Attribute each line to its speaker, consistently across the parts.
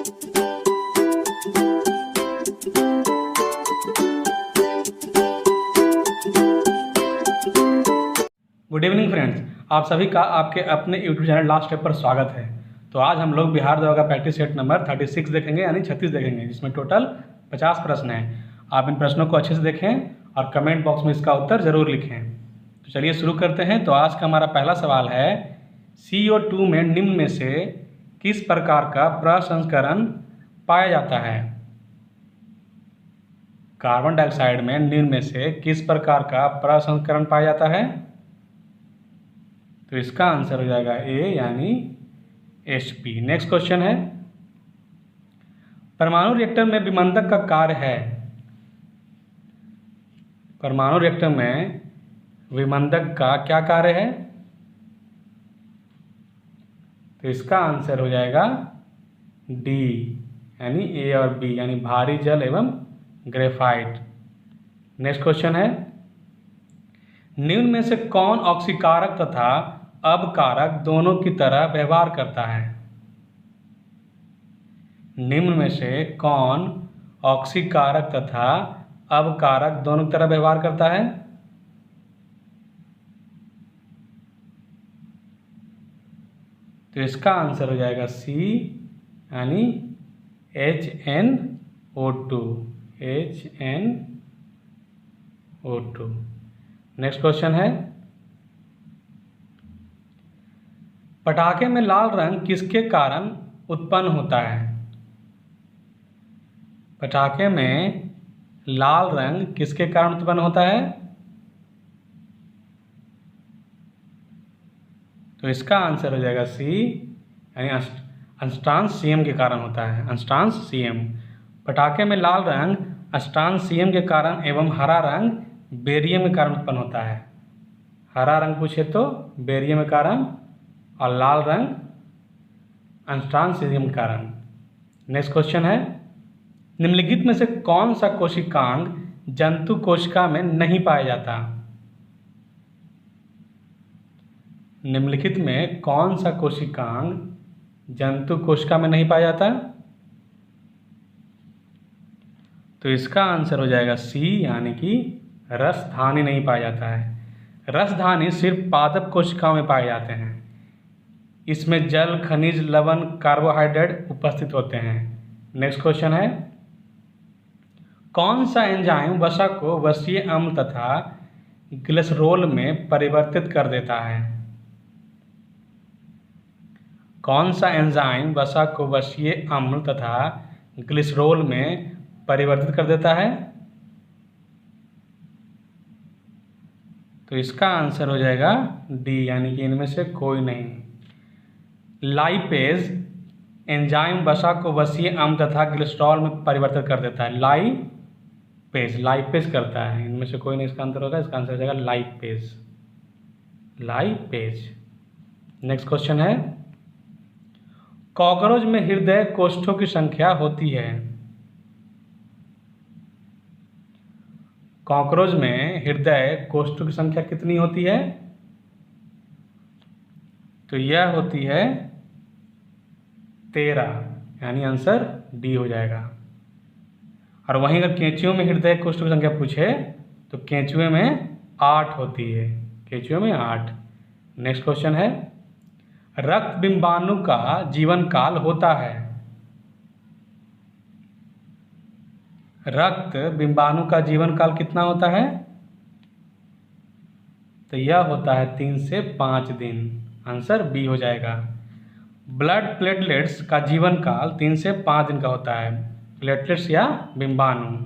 Speaker 1: Good evening friends, आप सभी का आपके अपने यूट्यूब चैनल लास्ट स्टेप पर स्वागत है। तो आज हम लोग बिहार दवा का प्रैक्टिस सेट नंबर 36 देखेंगे, यानी 36 देखेंगे, जिसमें टोटल 50 प्रश्न हैं। आप इन प्रश्नों को अच्छे से देखें और कमेंट बॉक्स में इसका उत्तर ज़रूर लिखें। तो चलिए शुरू करते हैं। तो आज का हमारा पहला सवाल है, CO2 में निम्न में से किस प्रकार का प्रसंस्करण पाया जाता है? कार्बन डाइऑक्साइड में निम्न में से किस प्रकार का प्रसंस्करण पाया जाता है? तो इसका आंसर हो जाएगा ए, यानी HP। नेक्स्ट क्वेश्चन है, परमाणु रिएक्टर में विमंदक का कार्य है। परमाणु रिएक्टर में विमंदक का क्या कार्य है? तो इसका आंसर हो जाएगा डी, यानी ए और बी, यानी भारी जल एवं ग्रेफाइट। नेक्स्ट क्वेश्चन है, निम्न में से कौन ऑक्सीकारक तथा अपकारक दोनों की तरह व्यवहार करता है? निम्न में से कौन ऑक्सीकारक तथा अपकारक दोनों की तरह व्यवहार करता है? तो इसका आंसर हो जाएगा सी, यानी HNO2। HNO2। नेक्स्ट क्वेश्चन है, पटाखे में लाल रंग किसके कारण उत्पन्न होता है? पटाखे में लाल रंग किसके कारण उत्पन्न होता है? तो इसका आंसर हो जाएगा सी, यानी अंशटांश सीएम के कारण होता है। अंशटांश सीएम। पटाखे में लाल रंग अंशटांश सीएम के कारण एवं हरा रंग बेरियम के कारण उत्पन्न होता है। हरा रंग पूछे तो बेरियम के कारण और लाल रंग अंशटांश सीएम के कारण। नेक्स्ट क्वेश्चन है, निम्नलिखित में से कौन सा कोशिकांग जंतु कोशिका में नहीं पाया जाता? निम्नलिखित में कौन सा कोशिकांग जंतु कोशिका में नहीं पाया जाता? तो इसका आंसर हो जाएगा सी, यानी कि रसधानी नहीं पाया जाता है। रसधानी सिर्फ पादप कोशिकाओं में पाए जाते हैं। इसमें जल, खनिज, लवण, कार्बोहाइड्रेट उपस्थित होते हैं। नेक्स्ट क्वेश्चन है, कौन सा एंजाइम वसा को वसीय अम्ल तथा ग्लिसरॉल में परिवर्तित कर देता है? कौन सा एंजाइम वसा को वसीय अम्ल तथा ग्लिसरॉल में परिवर्तित कर देता है? तो इसका आंसर हो जाएगा डी, यानी कि इनमें से कोई नहीं। लाइपेज एंजाइम वसा को वसीय अम्ल तथा ग्लिसरॉल में परिवर्तित कर देता है। लाइपेज करता है, इनमें से कोई नहीं इसका आंसर होगा। इसका आंसर हो जाएगा लाइपेज। नेक्स्ट क्वेश्चन है, कॉकरोच में हृदय कोष्ठों की संख्या होती है। कॉकरोच में हृदय कोष्ठों की संख्या कितनी होती है? तो यह होती है 13, यानी आंसर डी हो जाएगा। और वहीं अगर केंचुओं में हृदय कोष्ठों की संख्या पूछे तो केंचुए में 8 होती है। केंचुए में 8। नेक्स्ट क्वेश्चन है, रक्त बिंबाणु का जीवन काल होता है। रक्त बिंबाणु का जीवन काल कितना होता है? तो यह होता है 3 से 5 दिन। आंसर बी हो जाएगा। ब्लड प्लेटलेट्स का जीवन काल 3 से 5 दिन का होता है। प्लेटलेट्स या बिंबाणु,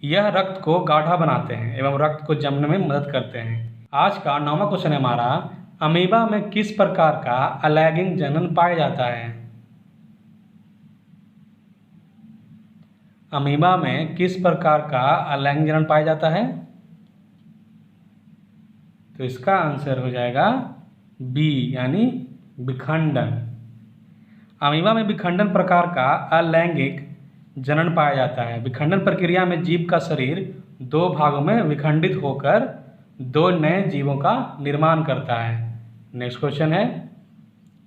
Speaker 1: यह रक्त को गाढ़ा बनाते हैं एवं रक्त को जमने में मदद करते हैं। आज का 9वां क्वेश्चन है हमारा, अमीबा में किस प्रकार का अलैंगिक जनन पाया जाता है? अमीबा में किस प्रकार का अलैंगिक जनन पाया जाता है? तो इसका आंसर हो जाएगा बी, यानी विखंडन। अमीबा में विखंडन प्रकार का अलैंगिक जनन पाया जाता है। विखंडन प्रक्रिया में जीव का शरीर 2 भागों में विखंडित होकर 2 नए जीवों का निर्माण करता है। नेक्स्ट क्वेश्चन है,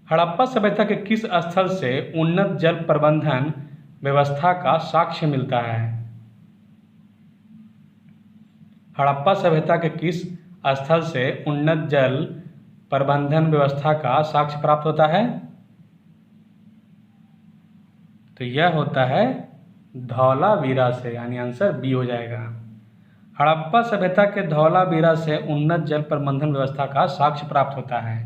Speaker 1: हड़प्पा सभ्यता के किस स्थल से उन्नत जल प्रबंधन व्यवस्था का साक्ष्य मिलता है? हड़प्पा सभ्यता के किस स्थल से उन्नत जल प्रबंधन व्यवस्था का साक्ष्य प्राप्त होता है? तो यह होता है धौलावीरा से, यानी आंसर बी हो जाएगा। हड़प्पा सभ्यता के धौलावीरा से उन्नत जल प्रबंधन व्यवस्था का साक्ष्य प्राप्त होता है।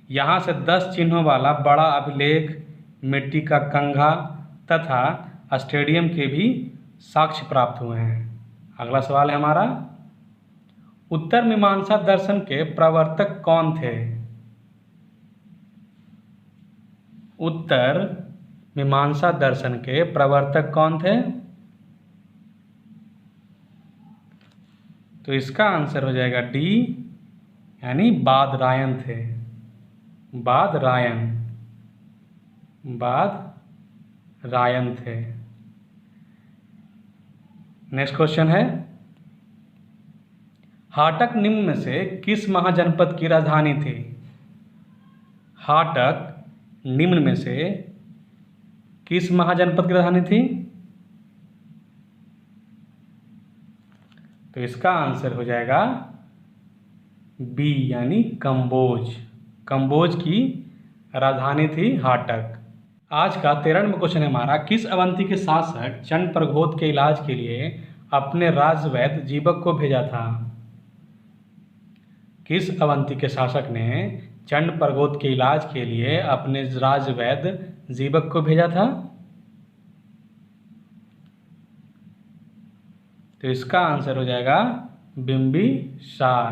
Speaker 1: यहाँ से 10 चिन्हों वाला बड़ा अभिलेख, मिट्टी का कंघा तथा स्टेडियम के भी साक्ष्य प्राप्त हुए हैं। अगला सवाल है हमारा, उत्तर मीमांसा दर्शन के प्रवर्तक कौन थे? उत्तर मीमांसा दर्शन के प्रवर्तक कौन थे? तो इसका आंसर हो जाएगा डी, यानी बादरायण थे। बादरायण थे। नेक्स्ट क्वेश्चन है, हाटक निम्न में से किस महाजनपद की राजधानी थी? हाटक निम्न में से किस महाजनपद की राजधानी थी? तो इसका आंसर हो जाएगा बी, यानी कंबोज। कंबोज की राजधानी थी हाटक। आज का 13वां क्वेश्चन है हमारा, किस अवंती के शासक चंड प्रघोत के इलाज के लिए अपने राजवैद्य जीवक को भेजा था? किस अवंती के शासक ने चंड प्रघोत के इलाज के लिए अपने राजवैद्य जीवक को भेजा था? तो इसका आंसर हो जाएगा बिंबिसार,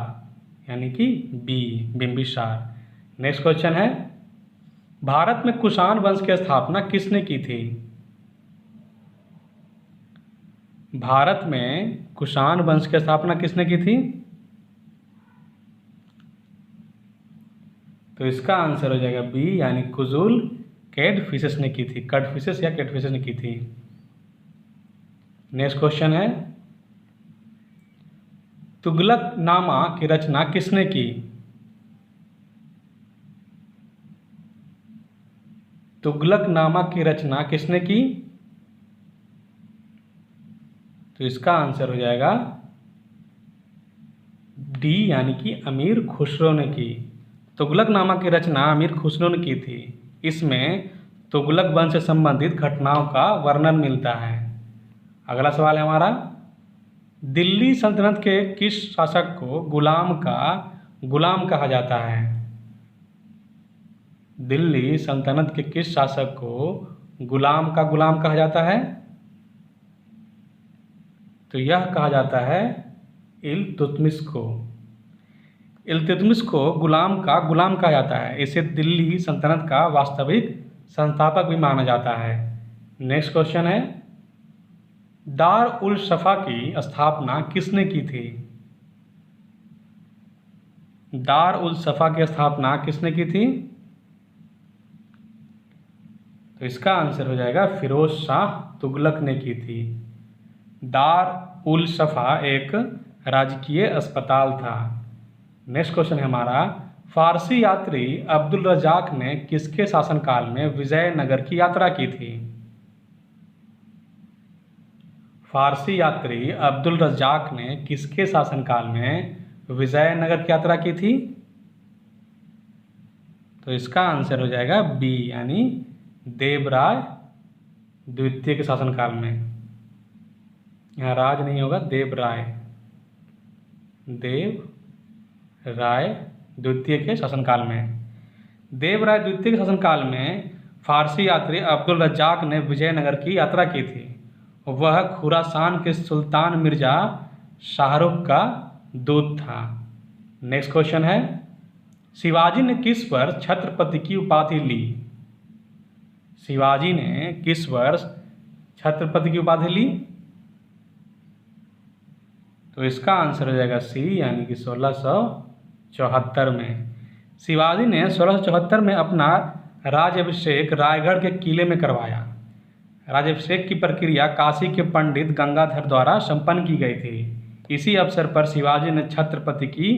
Speaker 1: यानी कि बी, बिंबिसार। नेक्स्ट क्वेश्चन है, भारत में कुषाण वंश की स्थापना किसने की थी? भारत में कुषाण वंश की स्थापना किसने की थी? तो इसका आंसर हो जाएगा बी, यानी कुजुल कैडफिसेस ने की थी। कैडफिसेस या कैडफिसेस ने की थी। नेक्स्ट क्वेश्चन है, तुगलकनामा की रचना किसने की? तुगलकनामा की रचना किसने की? तो इसका आंसर हो जाएगा डी, यानी कि अमीर खुसरो ने की। तुगलकनामा की रचना अमीर खुसरो ने की थी। इसमें तुगलक वंश से संबंधित घटनाओं का वर्णन मिलता है। अगला सवाल है हमारा, दिल्ली सल्तनत के किस शासक को गुलाम कहा जाता है? दिल्ली सल्तनत के किस शासक को गुलाम कहा जाता है? तो यह कहा जाता है इल्तुतमिश को। इल्तुतमिश को गुलाम कहा जाता है। इसे दिल्ली सल्तनत का वास्तविक संस्थापक भी माना जाता है। नेक्स्ट क्वेश्चन है, दार उल सफ़ा की स्थापना किसने की थी? दार उल सफ़ा की स्थापना किसने की थी? तो इसका आंसर हो जाएगा फिरोज शाह तुगलक ने की थी। दार उल सफ़ा एक राजकीय अस्पताल था। नेक्स्ट क्वेश्चन है हमारा, फारसी यात्री अब्दुल रज़ाक ने किसके शासनकाल में विजयनगर की यात्रा की थी? फारसी यात्री अब्दुल रज़ाक ने किसके शासनकाल में विजयनगर की यात्रा की थी? तो इसका आंसर हो जाएगा बी, यानी देवराय द्वितीय के शासनकाल में। यहाँ राज नहीं होगा, देवराय द्वितीय के शासनकाल में। देवराय द्वितीय के शासनकाल में फारसी यात्री अब्दुल रज़ाक ने विजयनगर की यात्रा की थी। वह खुरासान के सुल्तान मिर्जा शाहरुख का दूत था। नेक्स्ट क्वेश्चन है, शिवाजी ने किस वर्ष छत्रपति की उपाधि ली? शिवाजी ने किस वर्ष छत्रपति की उपाधि ली? तो इसका आंसर हो जाएगा सी, यानी कि 1674 में। शिवाजी ने 1674 में अपना राज्याभिषेक रायगढ़ के किले में करवाया। राज्याभिषेक की प्रक्रिया काशी के पंडित गंगाधर द्वारा संपन्न की गई थी। इसी अवसर पर शिवाजी ने छत्रपति की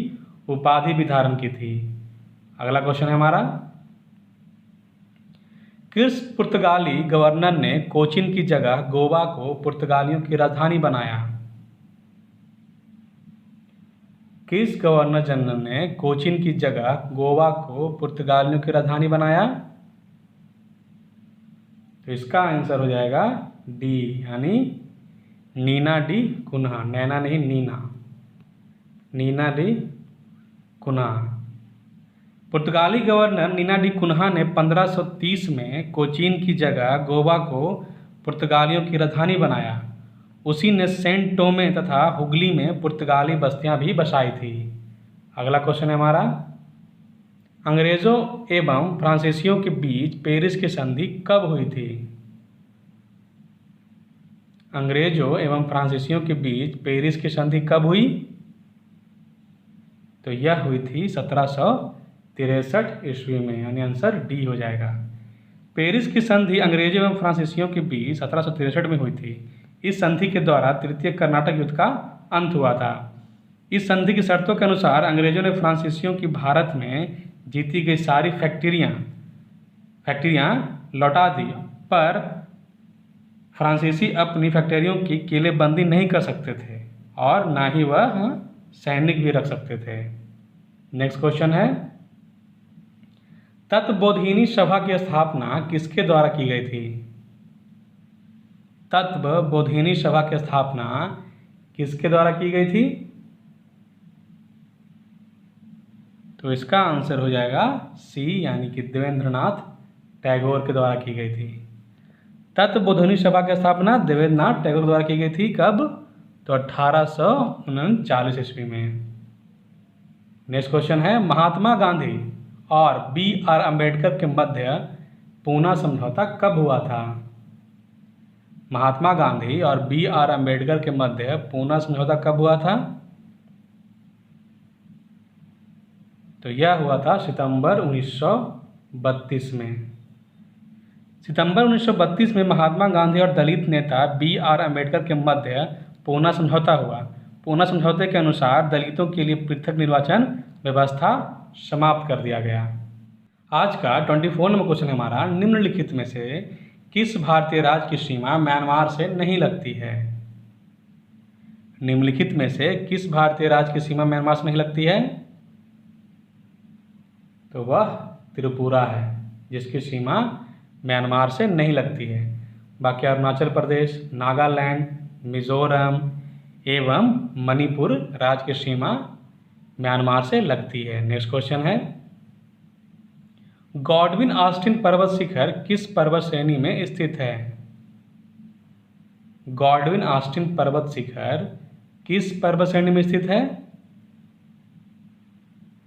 Speaker 1: उपाधि भी धारण की थी। अगला क्वेश्चन है हमारा, किस पुर्तगाली गवर्नर ने कोचीन की जगह गोवा को पुर्तगालियों की राजधानी बनाया? किस गवर्नर जनरल ने कोचीन की जगह गोवा को पुर्तगालियों की राजधानी बनाया? तो इसका आंसर हो जाएगा डी, यानी नीना डी कुन्हा। नैना नहीं, नीना, नीना डी कुन्हा। पुर्तगाली गवर्नर नीना डी कुन्हा ने 1530 में कोचीन की जगह गोवा को पुर्तगालियों की राजधानी बनाया। उसी ने सेंट टोमे तथा हुगली में पुर्तगाली बस्तियां भी बसाई थी। अगला क्वेश्चन है हमारा, अंग्रेजों एवं फ्रांसीसियों के बीच पेरिस की संधि कब हुई थी? अंग्रेजों एवं फ्रांसीसियों के बीच पेरिस की संधि कब हुई? तो यह हुई थी 1763 ईस्वी में, यानी आंसर डी हो जाएगा। पेरिस की संधि अंग्रेजों एवं फ्रांसीसियों के बीच 1763 में हुई थी। इस संधि के द्वारा तृतीय कर्नाटक युद्ध का अंत हुआ था। इस संधि की शर्तों के अनुसार अंग्रेजों ने फ्रांसीसियों की भारत में जीती गई सारी फैक्ट्रियां लौटा दी, पर फ्रांसीसी अपनी फैक्ट्रियों की किलेबंदी नहीं कर सकते थे और ना ही वह सैनिक भी रख सकते थे। नेक्स्ट क्वेश्चन है, तत्वबोधिनी सभा की स्थापना किसके द्वारा की गई थी? तत्वबोधिनी सभा की स्थापना किसके द्वारा की गई थी? तो इसका आंसर हो जाएगा सी, यानी कि देवेंद्रनाथ टैगोर के द्वारा की गई थी। तत्वबोधिनी सभा की स्थापना देवेंद्रनाथ टैगोर द्वारा की गई थी। कब? तो 1839 ईस्वी में। नेक्स्ट क्वेश्चन है, महात्मा गांधी और B.R. अम्बेडकर के मध्य पूना समझौता कब हुआ था? महात्मा गांधी और B.R. अम्बेडकर के मध्य पूना समझौता कब हुआ था? तो यह हुआ था सितंबर 1932 में। सितंबर 1932 में महात्मा गांधी और दलित नेता B.R. अम्बेडकर के मध्य पूना समझौता हुआ। पूना समझौते के अनुसार दलितों के लिए पृथक निर्वाचन व्यवस्था समाप्त कर दिया गया। आज का 24 नंबर क्वेश्चन हमारा, निम्नलिखित में से किस भारतीय राज्य की सीमा म्यांमार से नहीं लगती है? निम्नलिखित में से किस भारतीय राज्य की सीमा म्यांमार से नहीं लगती है? तो वह त्रिपुरा है, जिसकी सीमा म्यांमार से नहीं लगती है। बाकी अरुणाचल प्रदेश, नागालैंड, मिजोरम एवं मणिपुर राज्य की सीमा म्यांमार से लगती है। नेक्स्ट क्वेश्चन है, गॉडविन ऑस्टिन पर्वत शिखर किस पर्वत श्रेणी में स्थित है? गॉडविन ऑस्टिन पर्वत शिखर किस पर्वत श्रेणी में स्थित है?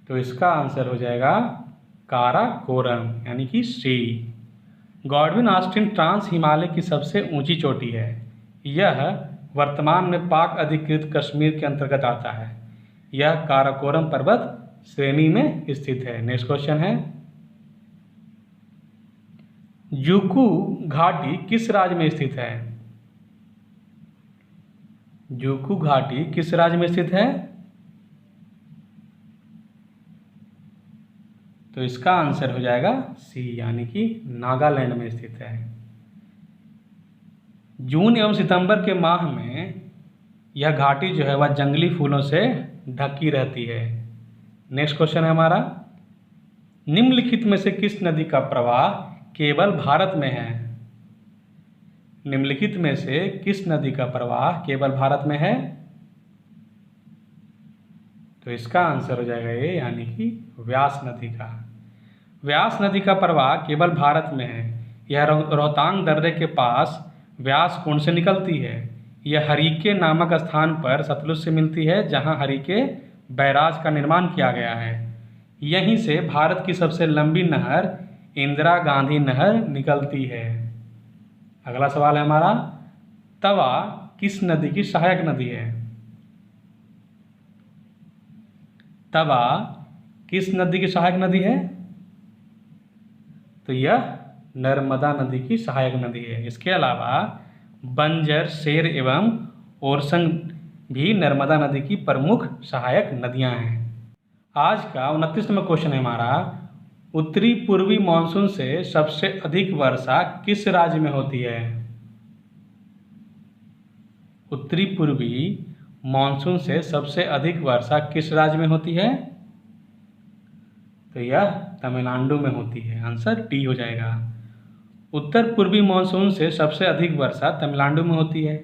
Speaker 1: तो इसका आंसर हो जाएगा काराकोरम, यानी कि सी। गॉडविन ऑस्टिन ट्रांस हिमालय की सबसे ऊंची चोटी है। यह वर्तमान में पाक अधिकृत कश्मीर के अंतर्गत आता है। यह काराकोरम पर्वत श्रेणी में स्थित है। नेक्स्ट क्वेश्चन है, यूकू घाटी किस राज्य में स्थित है? यूकू घाटी किस राज्य में स्थित है? तो इसका आंसर हो जाएगा सी, यानी कि नागालैंड में स्थित है। जून एवं सितंबर के माह में यह घाटी जो है वह जंगली फूलों से ढकी रहती है। नेक्स्ट क्वेश्चन है हमारा, निम्नलिखित में से किस नदी का प्रवाह केवल भारत में है? निम्नलिखित में से किस नदी का प्रवाह केवल भारत में है? तो इसका आंसर हो जाएगा ये, यानी कि व्यास नदी का। व्यास नदी का प्रवाह केवल भारत में है। यह रोहतांग दर्रे के पास व्यास कुंड से निकलती है। यह हरिके नामक स्थान पर सतलुज से मिलती है, जहां हरिके बैराज का निर्माण किया गया है। यहीं से भारत की सबसे लंबी नहर इंदिरा गांधी नहर निकलती है। अगला सवाल है हमारा, तवा किस नदी की सहायक नदी है? तवा किस नदी की सहायक नदी है? तो यह नर्मदा नदी की सहायक नदी है। इसके अलावा बंजर, शेर एवं ओरसंग भी नर्मदा नदी की प्रमुख सहायक नदियां हैं। आज का 29 नंबर क्वेश्चन है हमारा, उत्तरी पूर्वी मानसून से सबसे अधिक वर्षा किस राज्य में होती है? उत्तरी पूर्वी मानसून से सबसे अधिक वर्षा किस राज्य में होती है? तो यह तमिलनाडु में होती है। आंसर डी हो जाएगा। उत्तर पूर्वी मानसून से सबसे अधिक वर्षा तमिलनाडु में होती है।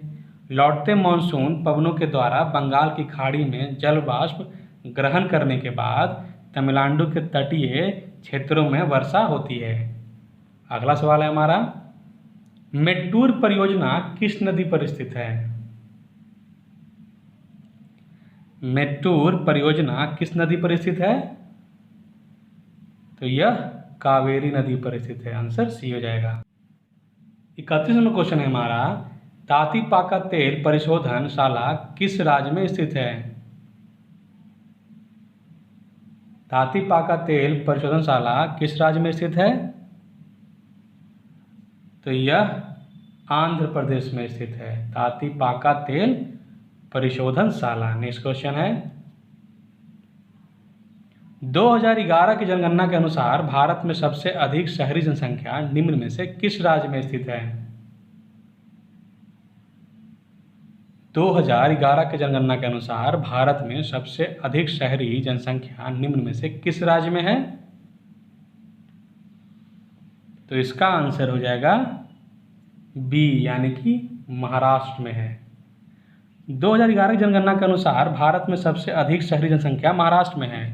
Speaker 1: लौटते मानसून पवनों के द्वारा बंगाल की खाड़ी में जल वाष्प ग्रहण करने के बाद तमिलनाडु के तटीय क्षेत्रों में वर्षा होती है। अगला सवाल है हमारा, मेट्टूर परियोजना किस नदी पर स्थित है? मेट्टूर परियोजना किस नदी पर स्थित है? तो यह कावेरी नदी पर स्थित है। आंसर सी हो जाएगा। 31वां क्वेश्चन है हमारा, तातीपाका तेल परिशोधनशाला किस राज्य में स्थित है? तातीपाका तेल परिशोधनशाला किस राज्य में स्थित है? तो यह आंध्र प्रदेश में स्थित है। तातीपाका तेल परिशोधनशाला। नेक्स्ट क्वेश्चन है, 2011 की जनगणना के अनुसार भारत में सबसे अधिक शहरी जनसंख्या निम्न में से किस राज्य में स्थित है? 2011 की जनगणना के अनुसार भारत में सबसे अधिक शहरी जनसंख्या निम्न में से किस राज्य में है? तो इसका आंसर हो जाएगा बी, यानी कि महाराष्ट्र में है। 2011 की जनगणना के अनुसार भारत में सबसे अधिक शहरी जनसंख्या महाराष्ट्र में है।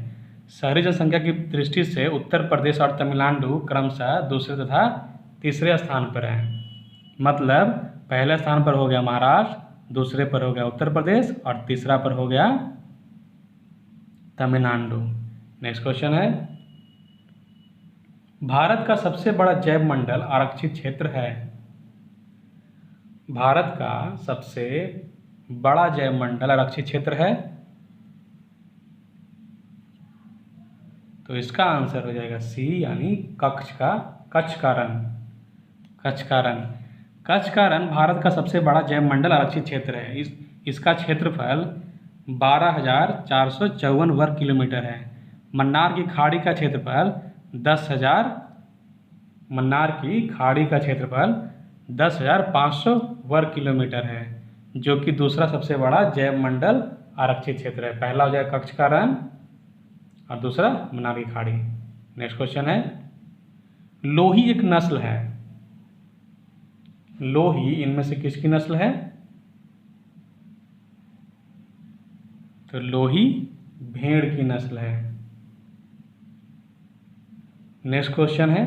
Speaker 1: शहरी जनसंख्या की दृष्टि से उत्तर प्रदेश और तमिलनाडु क्रमशः दूसरे तथा तीसरे स्थान पर हैं। मतलब पहले स्थान पर हो गया महाराष्ट्र, दूसरे पर हो गया उत्तर प्रदेश और तीसरा पर हो गया तमिलनाडु। नेक्स्ट क्वेश्चन है, भारत का सबसे बड़ा जैव मंडल आरक्षित क्षेत्र है। भारत का सबसे बड़ा जैव मंडल आरक्षित क्षेत्र है। तो इसका आंसर हो जाएगा सी, यानी कच्छ का रण। कच्छ का रण भारत का सबसे बड़ा जैव मंडल आरक्षित क्षेत्र है। इसका क्षेत्रफल 12,454 वर्ग किलोमीटर है। मन्नार की खाड़ी का क्षेत्रफल 10,500 वर्ग किलोमीटर है, जो कि दूसरा सबसे बड़ा जैव मंडल आरक्षित क्षेत्र है। पहला हो जाएगा कच्छ का रण और दूसरा मन्नार की खाड़ी। नेक्स्ट क्वेश्चन है, लोही एक नस्ल है। लोही इनमें से किसकी नस्ल है? तो लोही भेड़ की नस्ल है। नेक्स्ट क्वेश्चन है,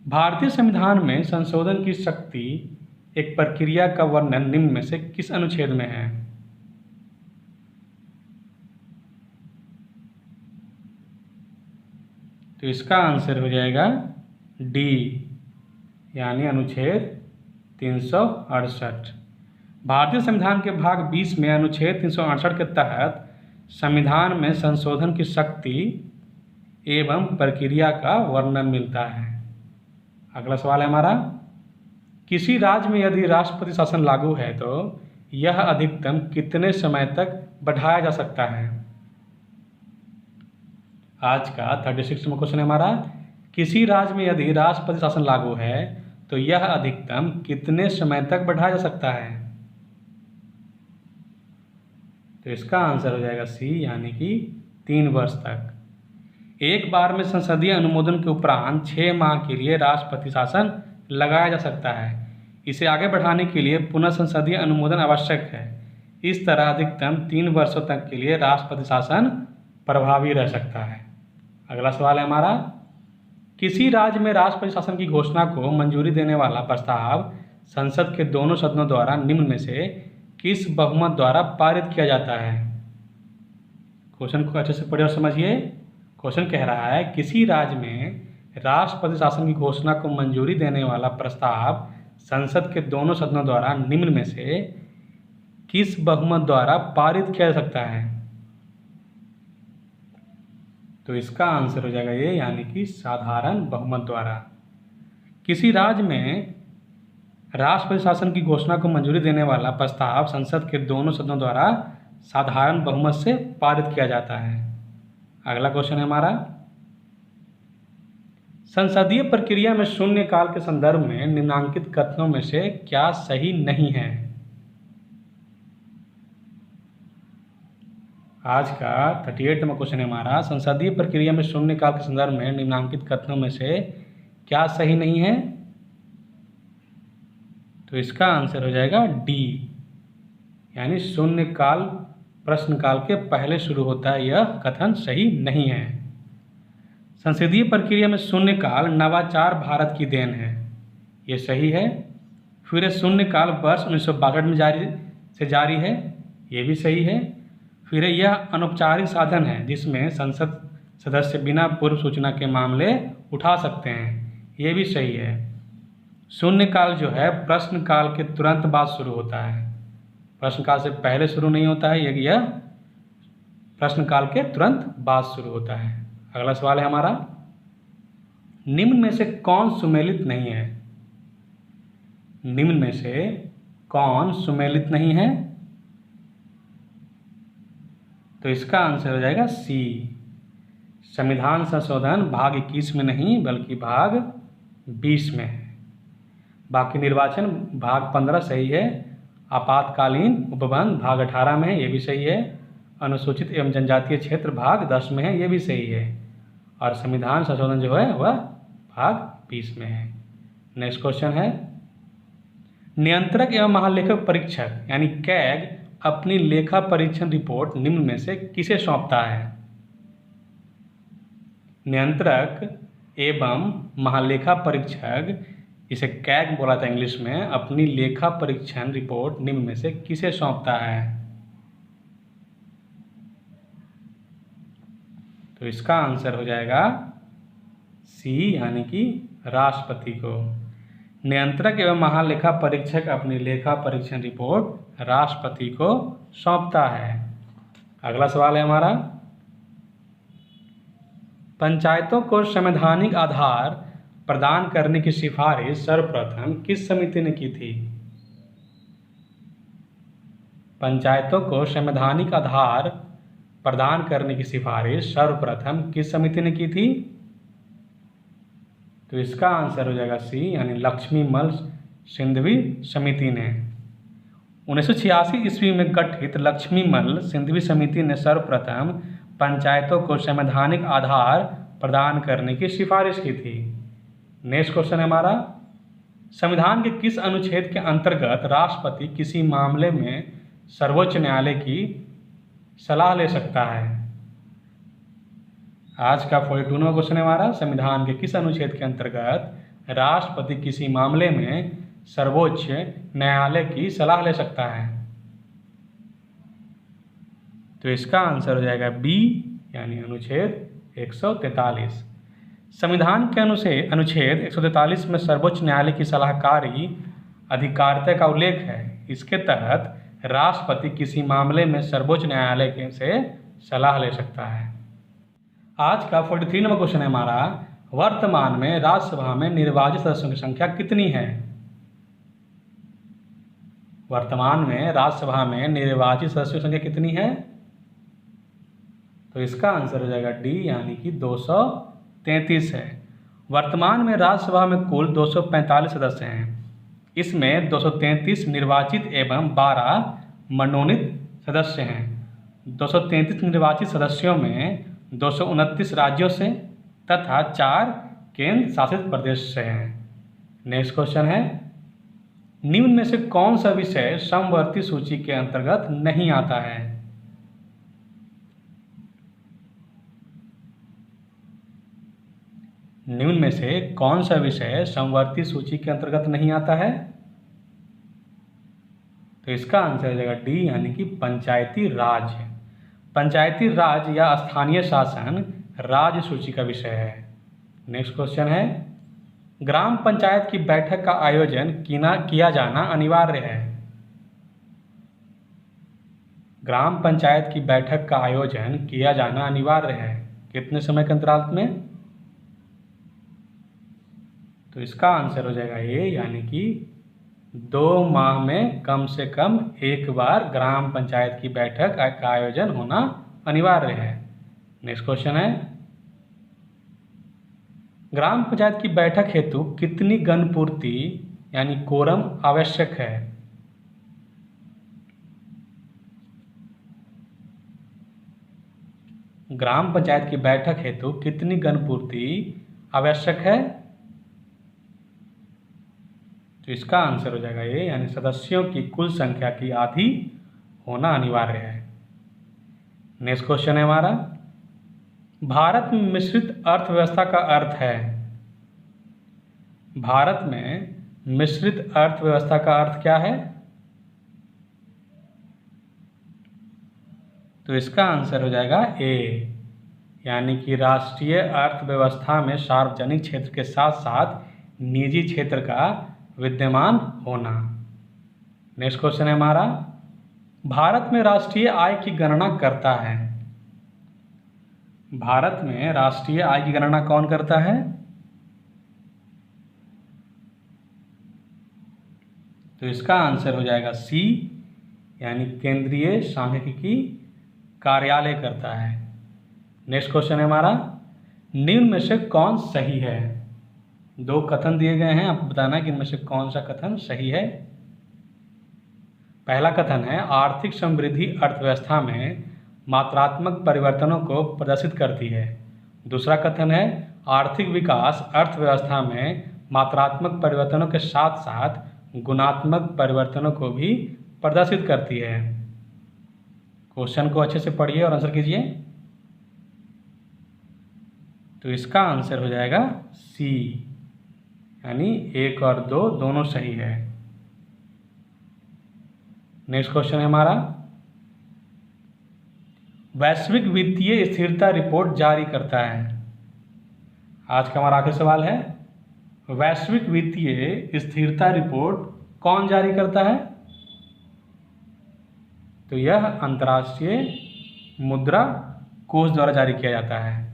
Speaker 1: भारतीय संविधान में संशोधन की शक्ति एक प्रक्रिया का वर्णन निम्न में से किस अनुच्छेद में है? तो इसका आंसर हो जाएगा डी, यानी अनुच्छेद 368। भारतीय संविधान के भाग 20 में अनुच्छेद 368 के तहत संविधान में संशोधन की शक्ति एवं प्रक्रिया का वर्णन मिलता है। अगला सवाल है हमारा, किसी राज्य में यदि राष्ट्रपति शासन लागू है तो यह अधिकतम कितने समय तक बढ़ाया जा सकता है? आज का 36वां क्वेश्चन है हमारा, किसी राज्य में यदि राष्ट्रपति शासन लागू है तो यह अधिकतम कितने समय तक बढ़ाया जा सकता है? तो इसका आंसर हो जाएगा सी, यानी कि 3 वर्ष तक। एक बार में संसदीय अनुमोदन के उपरांत 6 माह के लिए राष्ट्रपति शासन लगाया जा सकता है। इसे आगे बढ़ाने के लिए पुनः संसदीय अनुमोदन आवश्यक है। इस तरह अधिकतम 3 वर्षों तक के लिए राष्ट्रपति शासन प्रभावी रह सकता है। अगला सवाल है हमारा, किसी राज्य में राष्ट्रपति शासन की घोषणा को मंजूरी देने वाला प्रस्ताव संसद के दोनों सदनों द्वारा निम्न में से किस बहुमत द्वारा पारित किया जाता है? क्वेश्चन को अच्छे से पढ़िए और समझिए। क्वेश्चन कह रहा है, किसी राज्य में राष्ट्रपति शासन की घोषणा को मंजूरी देने वाला प्रस्ताव संसद के दोनों सदनों द्वारा निम्न में से किस बहुमत द्वारा पारित किया जा सकता है? तो इसका आंसर हो जाएगा ये, यानी कि साधारण बहुमत द्वारा। किसी राज्य में राष्ट्रपति शासन की घोषणा को मंजूरी देने वाला प्रस्ताव संसद के दोनों सदनों द्वारा साधारण बहुमत से पारित किया जाता है। अगला क्वेश्चन है हमारा, संसदीय प्रक्रिया में शून्यकाल के संदर्भ में निम्नांकित कथनों में से क्या सही नहीं है? आज का 38 नंबर क्वेश्चन है हमारा, संसदीय प्रक्रिया में शून्यकाल के संदर्भ में निम्नांकित कथनों में से क्या सही नहीं है? तो इसका आंसर हो जाएगा डी, यानी शून्यकाल प्रश्नकाल के पहले शुरू होता है, यह कथन सही नहीं है। संसदीय प्रक्रिया में शून्यकाल नवाचार भारत की देन है, ये सही है। फिर शून्यकाल वर्ष 1962 में जारी है, ये भी सही है। फिर यह अनौपचारिक साधन है जिसमें संसद सदस्य बिना पूर्व सूचना के मामले उठा सकते हैं, ये भी सही है। शून्यकाल जो है प्रश्नकाल के तुरंत बाद शुरू होता है, प्रश्नकाल से पहले शुरू नहीं होता है, यह प्रश्नकाल के तुरंत बाद शुरू होता है। अगला सवाल है हमारा, निम्न में से कौन सुमेलित नहीं है? निम्न में से कौन सुमेलित नहीं है? तो इसका आंसर हो जाएगा सी, संविधान संशोधन भाग 21 में नहीं बल्कि भाग 20 में है। बाकी निर्वाचन भाग 15 सही है। आपातकालीन उपबंध भाग 18 में है, ये भी सही है। अनुसूचित एवं जनजातीय क्षेत्र भाग 10 में है, ये भी सही है। और संविधान संशोधन जो है वह भाग 20 में है। नेक्स्ट क्वेश्चन है, नियंत्रक एवं महालेखक परीक्षक यानी कैग अपनी लेखा परीक्षण रिपोर्ट निम्न में से किसे सौंपता है? नियंत्रक एवं महालेखा परीक्षक, इसे कैग बोला था इंग्लिश में, अपनी लेखा परीक्षण रिपोर्ट निम्न में से किसे सौंपता है? तो इसका आंसर हो जाएगा सी, यानी कि राष्ट्रपति को। नियंत्रक एवं महालेखा परीक्षक अपनी लेखा परीक्षण रिपोर्ट राष्ट्रपति को सौंपता है। अगला सवाल है हमारा, पंचायतों को संवैधानिक आधार प्रदान करने की सिफारिश सर्वप्रथम किस समिति ने की थी? पंचायतों को संवैधानिक आधार प्रदान करने की सिफारिश सर्वप्रथम किस समिति ने की थी? तो इसका आंसर हो जाएगा सी, यानी लक्ष्मीमल सिंघवी समिति ने। 1986 ईस्वी में गठित लक्ष्मीमल सिंघवी समिति ने सर्वप्रथम पंचायतों को संवैधानिक आधार प्रदान करने की सिफारिश की थी। नेक्स्ट क्वेश्चन है हमारा, संविधान के किस अनुच्छेद के अंतर्गत राष्ट्रपति किसी मामले में सर्वोच्च न्यायालय की सलाह ले सकता है? आज का 42वां क्वेश्चन है हमारा, संविधान के किस अनुच्छेद के अंतर्गत राष्ट्रपति किसी मामले में सर्वोच्च न्यायालय की सलाह ले सकता है? तो इसका आंसर हो जाएगा बी, यानी अनुच्छेद 143। संविधान के अनुच्छेद 143 में सर्वोच्च न्यायालय की सलाहकारी अधिकारिता का उल्लेख है। इसके तहत राष्ट्रपति किसी मामले में सर्वोच्च न्यायालय से सलाह ले सकता है। आज का 43 नंबर क्वेश्चन है हमारा, वर्तमान में राज्यसभा में निर्वाचित सदस्यों की संख्या कितनी है? वर्तमान में राज्यसभा में निर्वाचित सदस्यों की संख्या कितनी है? तो इसका आंसर हो जाएगा डी, यानी कि 233 है। वर्तमान में राज्यसभा में कुल 245 सदस्य हैं। इसमें 233 निर्वाचित एवं 12 मनोनीत सदस्य हैं। 233 निर्वाचित सदस्यों में 229 राज्यों से तथा 4 केंद्र शासित प्रदेश से हैं। नेक्स्ट क्वेश्चन है, निम्न में से कौन सा विषय समवर्ती सूची के अंतर्गत नहीं आता है? निम्न में से कौन सा विषय समवर्ती सूची के अंतर्गत नहीं आता है? तो इसका आंसर हो जाएगा डी, यानी कि पंचायती राज। पंचायती राज या स्थानीय शासन राज्य सूची का विषय है। नेक्स्ट क्वेश्चन है, ग्राम पंचायत की बैठक का आयोजन किया जाना अनिवार्य है। ग्राम पंचायत की बैठक का आयोजन किया जाना अनिवार्य है, कितने समय के अंतराल में? तो इसका आंसर हो जाएगा ए, यानी कि 2 माह में कम से कम एक बार ग्राम पंचायत की बैठक का आयोजन होना अनिवार्य है। नेक्स्ट क्वेश्चन है, ग्राम पंचायत की बैठक हेतु कितनी गणपूर्ति यानी कोरम आवश्यक है? ग्राम पंचायत की बैठक हेतु कितनी गणपूर्ति आवश्यक है? तो इसका आंसर हो जाएगा ये, यानी सदस्यों की कुल संख्या की आधी होना अनिवार्य है। नेक्स्ट क्वेश्चन है हमारा, भारत में मिश्रित अर्थव्यवस्था का अर्थ है। भारत में मिश्रित अर्थव्यवस्था का अर्थ क्या है? तो इसका आंसर हो जाएगा ए, यानी कि राष्ट्रीय अर्थव्यवस्था में सार्वजनिक क्षेत्र के साथ साथ निजी क्षेत्र का विद्यमान होना। नेक्स्ट क्वेश्चन है हमारा, भारत में राष्ट्रीय आय की गणना करता है। भारत में राष्ट्रीय आय की गणना कौन करता है? तो इसका आंसर हो जाएगा सी, यानी केंद्रीय सांख्यिकी कार्यालय करता है। नेक्स्ट क्वेश्चन है हमारा, निम्न में से कौन सही है? दो कथन दिए गए हैं, आपको बताना है कि इनमें से कौन सा कथन सही है। पहला कथन है, आर्थिक समृद्धि अर्थव्यवस्था में मात्रात्मक परिवर्तनों को प्रदर्शित करती है। दूसरा कथन है, आर्थिक विकास अर्थव्यवस्था में मात्रात्मक परिवर्तनों के साथ साथ गुणात्मक परिवर्तनों को भी प्रदर्शित करती है। क्वेश्चन को अच्छे से पढ़िए और आंसर कीजिए। तो इसका आंसर हो जाएगा सी, यानी 1 और 2 दोनों सही है। नेक्स्ट क्वेश्चन है हमारा, वैश्विक वित्तीय स्थिरता रिपोर्ट जारी करता है। आज का हमारा आखिरी सवाल है, वैश्विक वित्तीय स्थिरता रिपोर्ट कौन जारी करता है? तो यह अंतर्राष्ट्रीय मुद्रा कोष द्वारा जारी किया जाता है।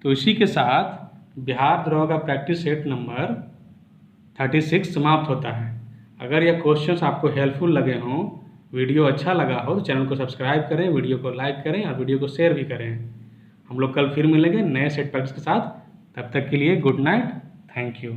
Speaker 1: तो इसी के साथ बिहार द्रोह का प्रैक्टिस सेट नंबर 36 समाप्त होता है। अगर यह क्वेश्चंस आपको हेल्पफुल लगे हों, वीडियो अच्छा लगा हो, तो चैनल को सब्सक्राइब करें, वीडियो को लाइक करें और वीडियो को शेयर भी करें। हम लोग कल फिर मिलेंगे नए सेट प्रैक्टिस के साथ। तब तक के लिए गुड नाइट, थैंक यू।